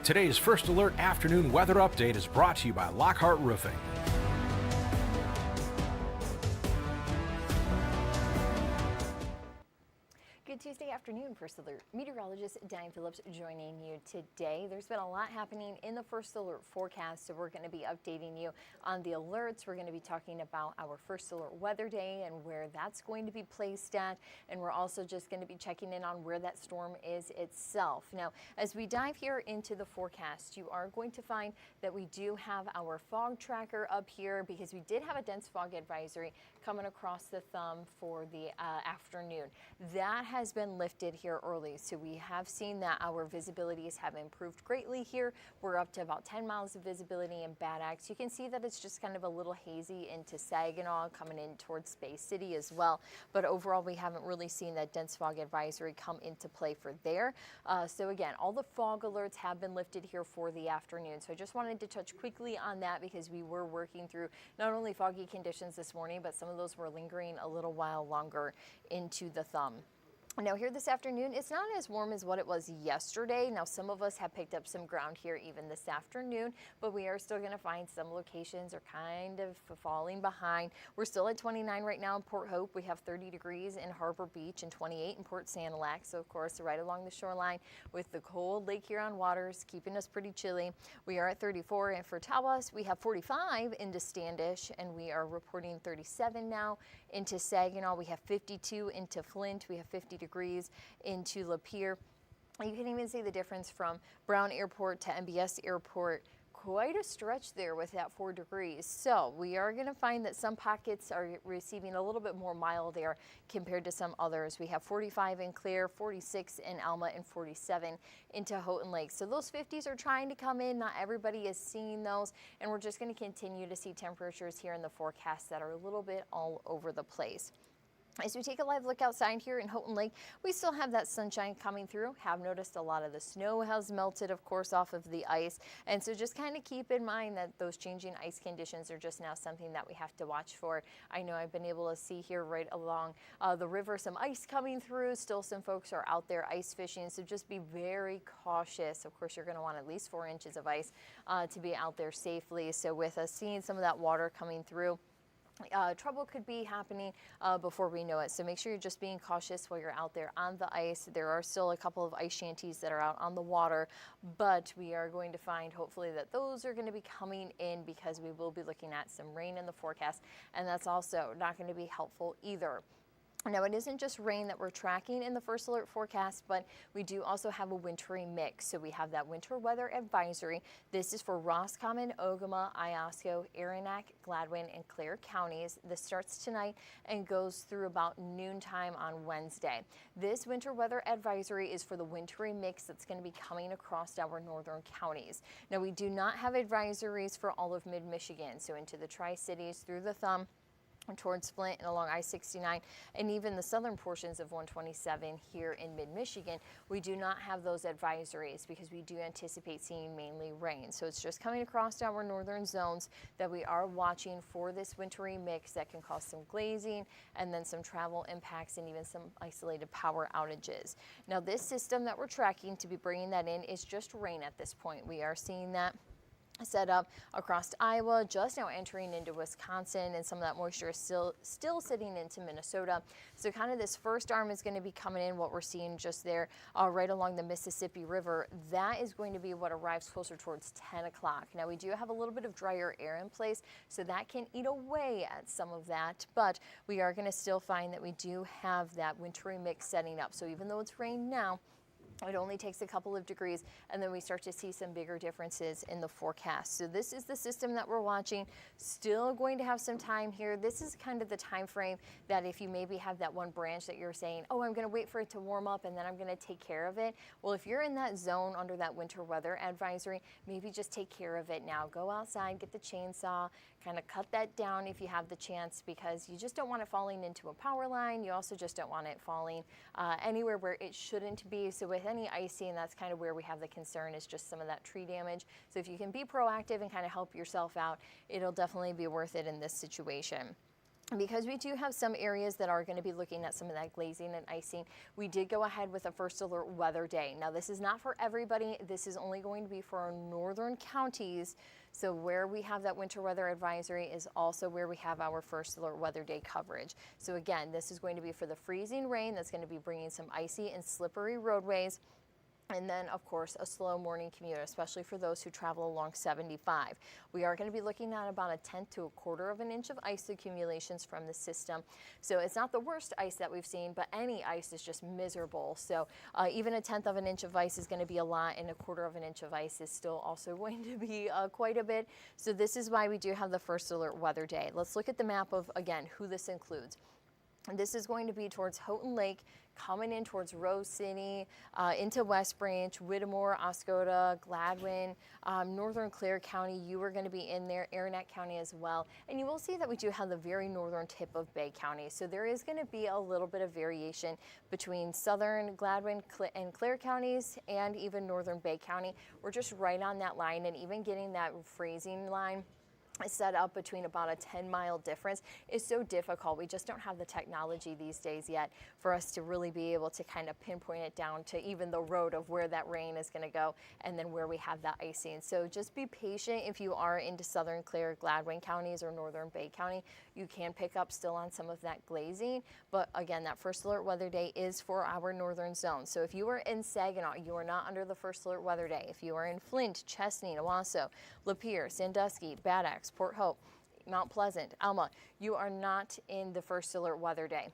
Today's First Alert afternoon weather update is brought to you by Lockhart Roofing. Good Tuesday afternoon, First Alert. Meteorologist Diane Phillips joining you today. There's been a lot happening in the First Alert forecast, so we're going to be updating you on the alerts. We're going to be talking about our First Alert weather day and where that's going to be placed at, and we're also just going to be checking in on where that storm is itself. Now, as we dive here into the forecast, you are going to find that we do have our fog tracker up here because we did have a dense fog advisory coming across the thumb for the afternoon. That has been lifted here early, so we have seen that our visibilities have improved greatly here. We're up to about 10 miles of visibility in Bad Axe. You can see that it's just kind of a little hazy into Saginaw, coming in towards Bay City as well, but overall we haven't really seen that dense fog advisory come into play for there. So again, all the fog alerts have been lifted here for the afternoon, so I just wanted to touch quickly on that because we were working through not only foggy conditions this morning, but some of those were lingering a little while longer into the thumb. Now here this afternoon, it's not as warm as what it was yesterday. Now some of us have picked up some ground here even this afternoon, but we are still going to find some locations are kind of falling behind. We're still at 29 right now in Port Hope. We have 30 degrees in Harbor Beach and 28 in Port Sanilac. So of course, right along the shoreline with the cold Lake Huron waters keeping us pretty chilly. We are at 34 and for Tawas. We have 45 into Standish, and we are reporting 37 now into Saginaw. We have 52 into Flint. We have 50 degrees into Lapeer. You can even see the difference from Brown Airport to MBS Airport. Quite a stretch there with that 4 degrees. So we are going to find that some pockets are receiving a little bit more mild air compared to some others. We have 45 in Clare, 46 in Alma, and 47 into Houghton Lake. So those 50s are trying to come in. Not everybody is seeing those, and we're just going to continue to see temperatures here in the forecast that are a little bit all over the place. As we take a live look outside here in Houghton Lake, we still have that sunshine coming through. Have noticed a lot of the snow has melted, of course, off of the ice. And so just kind of keep in mind that those changing ice conditions are just now something that we have to watch for. I know I've been able to see here right along the river some ice coming through. Still some folks are out there ice fishing, so just be very cautious. Of course, you're going to want at least 4 inches of ice to be out there safely. So with us seeing some of that water coming through, trouble could be happening before we know it. So make sure you're just being cautious while you're out there on the ice. There are still a couple of ice shanties that are out on the water, but we are going to find hopefully that those are going to be coming in because we will be looking at some rain in the forecast, and that's also not going to be helpful either. Now, it isn't just rain that we're tracking in the First Alert forecast, but we do also have a wintry mix. So we have that winter weather advisory. This is for Roscommon, Ogama, Iosco, Aranac, Gladwin, and Clare counties. This starts tonight and goes through about noontime on Wednesday. This winter weather advisory is for the wintry mix that's going to be coming across our northern counties. Now, we do not have advisories for all of mid-Michigan, so into the Tri-Cities through the thumb, towards Flint and along I-69 and even the southern portions of 127 here in mid-Michigan. We do not have those advisories because we do anticipate seeing mainly rain. So it's just coming across our northern zones that we are watching for this wintry mix that can cause some glazing and then some travel impacts and even some isolated power outages. Now this system that we're tracking to be bringing that in is just rain at this point. We are seeing that set up across Iowa, just now entering into Wisconsin, and some of that moisture is still sitting into Minnesota. So kind of this first arm is going to be coming in, what we're seeing just there right along the Mississippi River. That is going to be what arrives closer towards 10 o'clock. Now we do have a little bit of drier air in place, so that can eat away at some of that, but we are going to still find that we do have that wintry mix setting up. So even though it's rain now, it only takes a couple of degrees, and then we start to see some bigger differences in the forecast. So this is the system that we're watching. Still going to have some time here. This is kind of the time frame that if you maybe have that one branch that you're saying, oh, I'm going to wait for it to warm up and then I'm going to take care of it. Well, if you're in that zone under that winter weather advisory, maybe just take care of it now. Go outside, get the chainsaw, kind of cut that down if you have the chance, because you just don't want it falling into a power line. You also just don't want it falling anywhere where it shouldn't be. So with any icing, that's kind of where we have the concern, is just some of that tree damage. So if you can be proactive and kind of help yourself out, it'll definitely be worth it in this situation. Because we do have some areas that are going to be looking at some of that glazing and icing, we did go ahead with a first alert weather day. Now, this is not for everybody. This is only going to be for our northern counties. So where we have that winter weather advisory is also where we have our first alert weather day coverage. So again, this is going to be for the freezing rain that's going to be bringing some icy and slippery roadways. And then, of course, a slow morning commute, especially for those who travel along 75. We are going to be looking at about a 1/10 to 1/4 of an inch of ice accumulations from the system. So it's not the worst ice that we've seen, but any ice is just miserable. So even a 1/10 of an inch of ice is going to be a lot, and a 1/4 of an inch of ice is still also going to be quite a bit. So this is why we do have the first alert weather day. Let's look at the map of, again, who this includes. This is going to be towards Houghton Lake, coming in towards Rose City, into West Branch, Whittemore, Oscoda, Gladwin, northern Clare County. You are going to be in there, Aranet County as well. And you will see that we do have the very northern tip of Bay County. So there is going to be a little bit of variation between southern Gladwin and Clare counties and even northern Bay County. We're just right on that line, and even getting that freezing line set up between about a 10-mile difference is so difficult. We just don't have the technology these days yet for us to really be able to kind of pinpoint it down to even the road of where that rain is going to go and then where we have that icing. So just be patient if you are into southern Clare, Gladwin counties or northern Bay County. You can pick up still on some of that glazing, but again, that first alert weather day is for our northern zone. So if you are in Saginaw, you are not under the first alert weather day. If you are in Flint, Chesnee, Owasso, Lapeer, Sandusky, Bad Axe, Port Hope, Mount Pleasant, Alma, you are not in the first alert weather day.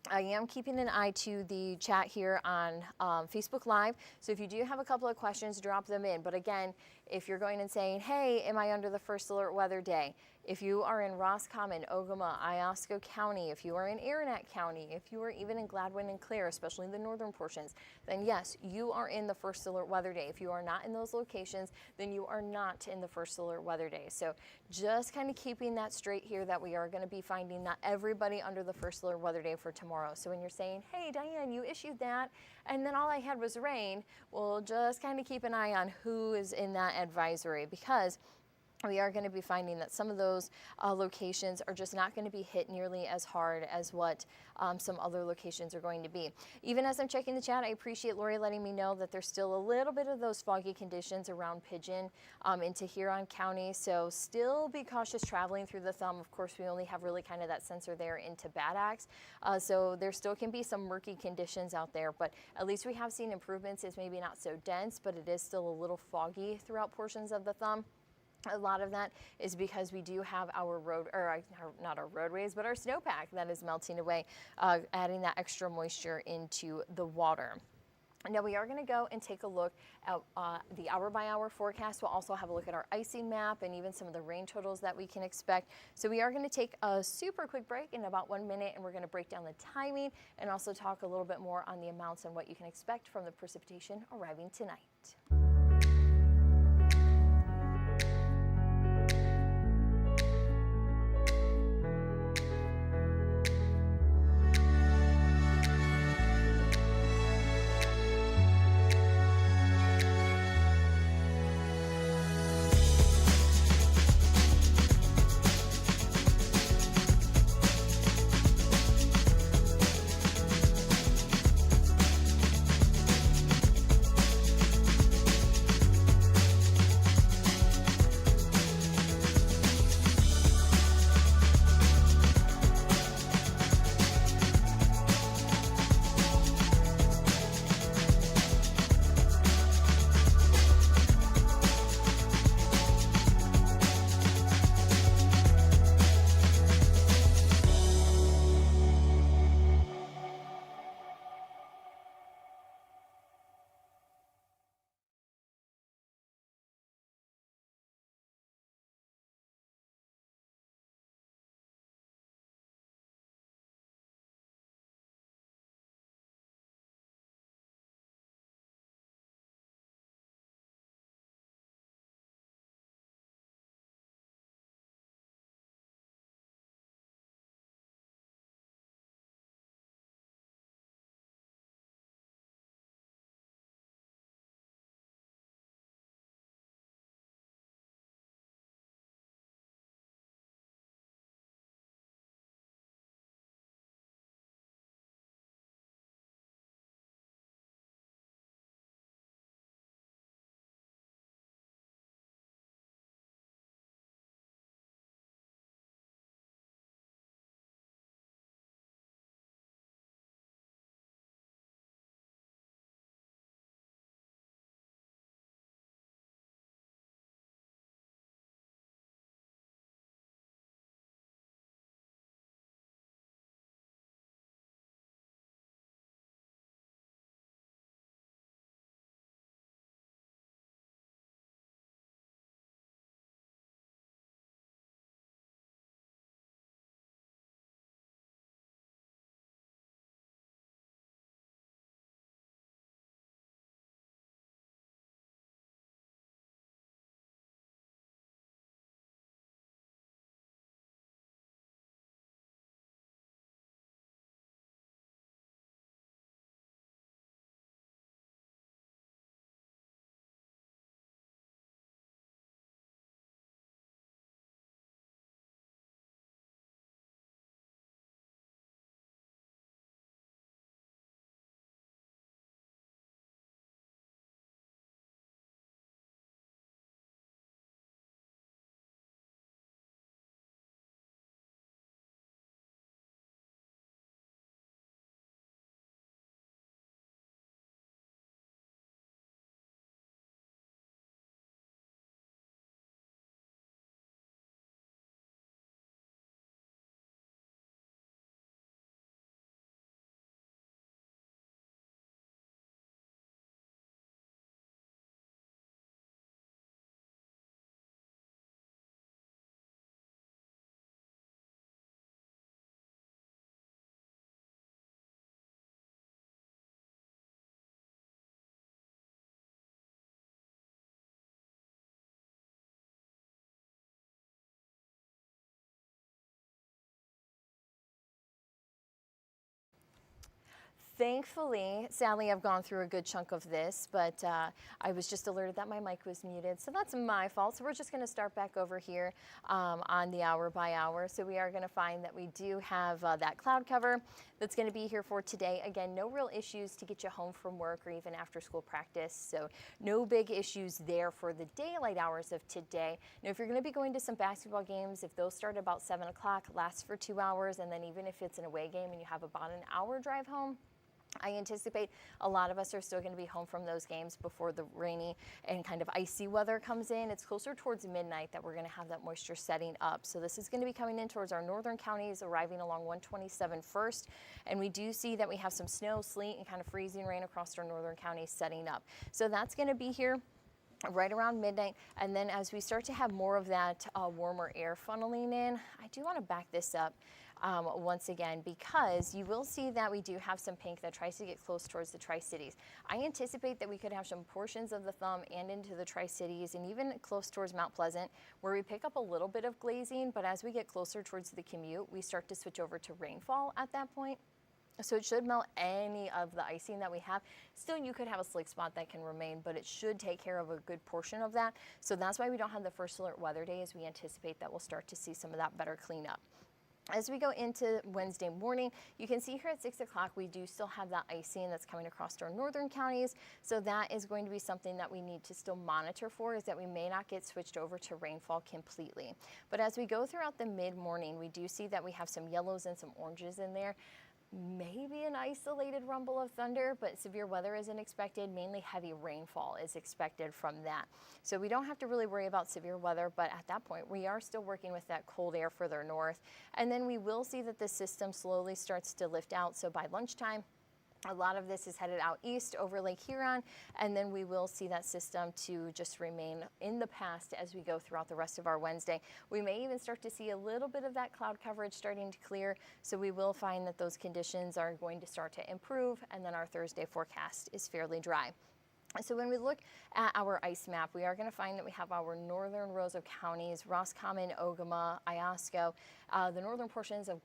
I am keeping an eye to the chat here on Facebook Live. So if you do have a couple of questions, drop them in. But again, if you're going and saying, hey, am I under the first alert weather day? If you are in Roscommon, Ogama, Iosco County, if you are in Aranet County, if you are even in Gladwin and Clare, especially the northern portions, then yes, you are in the first alert weather day. If you are not in those locations, then you are not in the first alert weather day. So just kind of keeping that straight here that we are going to be finding not everybody under the first alert weather day for tomorrow. So when you're saying, hey, Diane, you issued that, and then all I had was rain, well, just kind of keep an eye on who is in that advisory, because we are going to be finding that some of those locations are just not going to be hit nearly as hard as what some other locations are going to be. Even as I'm checking the chat, I appreciate Lori letting me know that there's still a little bit of those foggy conditions around Pigeon into Huron County. So still be cautious traveling through the thumb. Of course, we only have really kind of that sensor there into Bad Axe. So there still can be some murky conditions out there, but at least we have seen improvements. It's maybe not so dense, but it is still a little foggy throughout portions of the thumb. A lot of that is because we do have our not our roadways, but our snowpack that is melting away, adding that extra moisture into the water. Now we are going to go and take a look at the hour-by-hour forecast. We'll also have a look at our icing map and even some of the rain totals that we can expect. So we are going to take a super quick break in about 1 minute, and we're going to break down the timing and also talk a little bit more on the amounts and what you can expect from the precipitation arriving tonight. Thankfully, sadly, I've gone through a good chunk of this, but I was just alerted that my mic was muted, so that's my fault. So we're just going to start back over here on the hour by hour. So we are going to find that we do have that cloud cover that's going to be here for today. Again, no real issues to get you home from work or even after school practice, so no big issues there for the daylight hours of today. Now, if you're going to be going to some basketball games, if those start about 7 o'clock, last for 2 hours, and then even if it's an away game and you have about an hour drive home, I anticipate a lot of us are still going to be home from those games before the rainy and kind of icy weather comes in. It's closer towards midnight that we're going to have that moisture setting up. So this is going to be coming in towards our northern counties, arriving along 127 first. And we do see that we have some snow, sleet, and kind of freezing rain across our northern counties setting up. So that's going to be here right around midnight, and then as we start to have more of that warmer air funneling in, I do want to back this up once again, because you will see that we do have some pink that tries to get close towards the Tri-Cities. I anticipate that we could have some portions of the thumb and into the Tri-Cities and even close towards Mount Pleasant where we pick up a little bit of glazing, but as we get closer towards the commute, we start to switch over to rainfall at that point. So it should melt any of the icing that we have. Still, you could have a slick spot that can remain, but it should take care of a good portion of that. So that's why we don't have the first alert weather day, as we anticipate that we'll start to see some of that better cleanup. As we go into Wednesday morning, you can see here at 6 o'clock, we do still have that icing that's coming across our northern counties. So that is going to be something that we need to still monitor for, is that we may not get switched over to rainfall completely. But as we go throughout the mid-morning, we do see that we have some yellows and some oranges in there. Maybe an isolated rumble of thunder, but severe weather isn't expected. Mainly heavy rainfall is expected from that. So we don't have to really worry about severe weather, but at that point, we are still working with that cold air further north. And then we will see that the system slowly starts to lift out. So by lunchtime, a lot of this is headed out east over Lake Huron, and then we will see that system to just remain in the past as we go throughout the rest of our Wednesday. We may even start to see a little bit of that cloud coverage starting to clear, so we will find that those conditions are going to start to improve, and then our Thursday forecast is fairly dry. So when we look at our ice map, we are going to find that we have our northern rows of counties, Roscommon, Ogama, Iosco, the northern portions of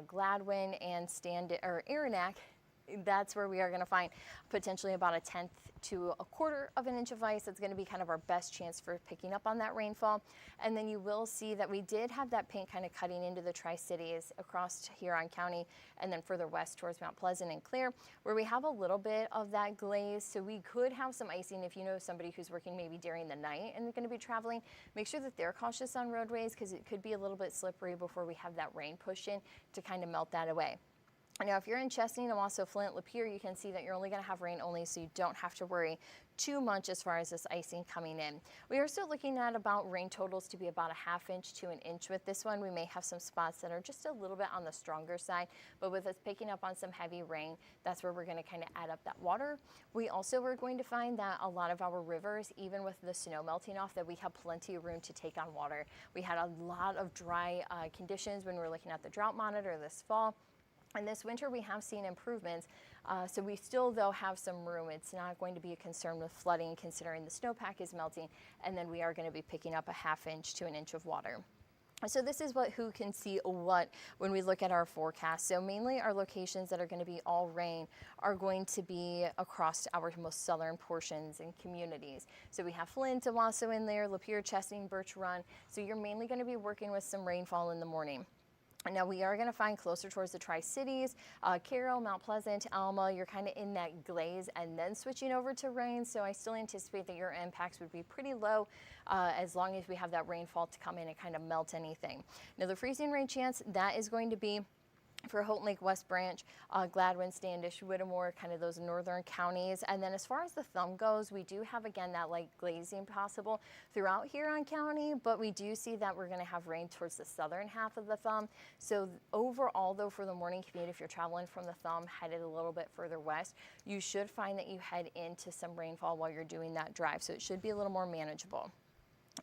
Gladwin and Aranac. That's where we are going to find potentially about a 1/10 to a 1/4 of an inch of ice. That's going to be kind of our best chance for picking up on that rainfall. And then you will see that we did have that paint kind of cutting into the Tri-Cities across Huron County and then further west towards Mount Pleasant and Clare, where we have a little bit of that glaze. So we could have some icing if you know somebody who's working maybe during the night and going to be traveling. Make sure that they're cautious on roadways, because it could be a little bit slippery before we have that rain push in to kind of melt that away. Now, if you're in Chesaning and also Flint, Lapeer, you can see that you're only going to have rain only, so you don't have to worry too much as far as this icing coming in. We are still looking at about rain totals to be about a 1/2 inch to an inch with this one. We may have some spots that are just a little bit on the stronger side, but with us picking up on some heavy rain, that's where we're going to kind of add up that water. We also are going to find that a lot of our rivers, even with the snow melting off, that we have plenty of room to take on water. We had a lot of dry conditions when we were looking at the drought monitor this fall. And this winter we have seen improvements, so we still though have some room. It's not going to be a concern with flooding considering the snowpack is melting, and then we are going to be picking up a 1/2 inch to an inch of water. So this is who can see what when we look at our forecast. So mainly our locations that are going to be all rain are going to be across our most southern portions and communities. So we have Flint, Owasso in there, Lapeer, Chesaning, Birch Run. So you're mainly going to be working with some rainfall in the morning. Now we are going to find closer towards the Tri-Cities, Carroll, Mount Pleasant, Alma, you're kind of in that glaze and then switching over to rain. So I still anticipate that your impacts would be pretty low as long as we have that rainfall to come in and kind of melt anything. Now the freezing rain chance, that is going to be for Houghton Lake, West Branch, Gladwin, Standish, Whittemore, kind of those northern counties. And then as far as the thumb goes, we do have, again, that light glazing possible throughout Huron County, but we do see that we're going to have rain towards the southern half of the thumb. So overall, though, for the morning commute, if you're traveling from the thumb, headed a little bit further west, you should find that you head into some rainfall while you're doing that drive. So it should be a little more manageable.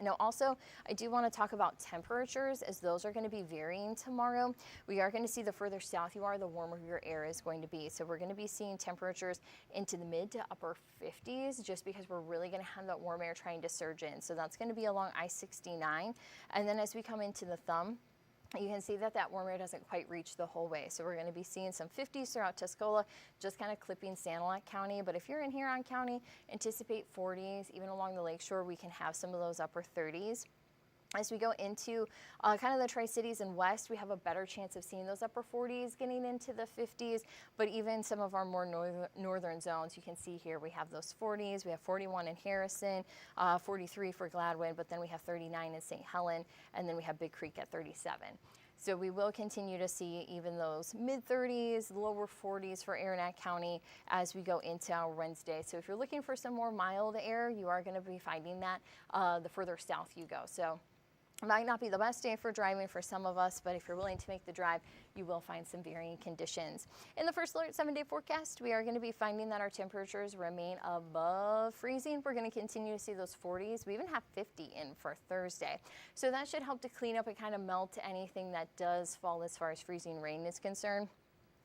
Now also, I do want to talk about temperatures, as those are going to be varying tomorrow. We are going to see the further south you are, the warmer your air is going to be. So we're going to be seeing temperatures into the mid to upper 50s just because we're really going to have that warm air trying to surge in. So that's going to be along I-69. And then as we come into the thumb, You can see that that warm air doesn't quite reach the whole way. So we're going to be seeing some 50s throughout Tuscola, just kind of clipping Sanilac County. But if you're in Huron County, anticipate 40s. Even along the lakeshore, we can have some of those upper 30s. As we go into kind of the Tri-Cities and West, we have a better chance of seeing those upper 40s getting into the 50s, but even some of our more northern zones, you can see here we have those 40s. We have 41 in Harrison, 43 for Gladwin, but then we have 39 in St. Helen, and then we have Big Creek at 37. So we will continue to see even those mid-30s, lower 40s for Aranac County as we go into our Wednesday. So if you're looking for some more mild air, you are going to be finding that the further south you go. So it might not be the best day for driving for some of us, but if you're willing to make the drive, you will find some varying conditions. In the First Alert 7-day forecast, we are going to be finding that our temperatures remain above freezing. We're going to continue to see those 40s. We even have 50 in for Thursday. So that should help to clean up and kind of melt anything that does fall as far as freezing rain is concerned.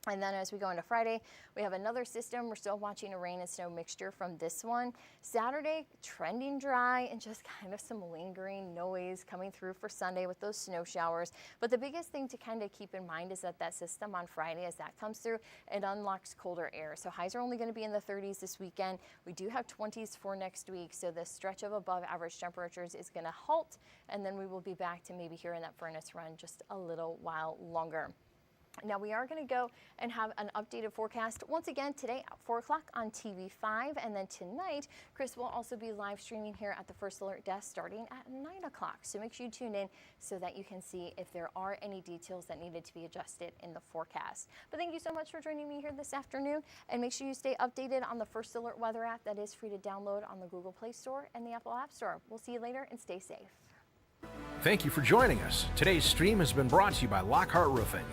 And then as we go into Friday, we have another system. We're still watching a rain and snow mixture from this one. Saturday, trending dry and just kind of some lingering noise coming through for Sunday with those snow showers. But the biggest thing to kind of keep in mind is that that system on Friday, as that comes through, it unlocks colder air. So highs are only going to be in the 30s this weekend. We do have 20s for next week. So the stretch of above average temperatures is going to halt. And then we will be back to maybe hearing that furnace run just a little while longer. Now we are going to go and have an updated forecast once again today at 4 o'clock on TV5, and then tonight Chris will also be live streaming here at the First Alert desk starting at 9 o'clock. So make sure you tune in so that you can see if there are any details that needed to be adjusted in the forecast. But thank you so much for joining me here this afternoon, and make sure you stay updated on the First Alert weather app that is free to download on the Google Play Store and the Apple App Store. We'll see you later and stay safe. Thank you for joining us. Today's stream has been brought to you by Lockhart Roofing.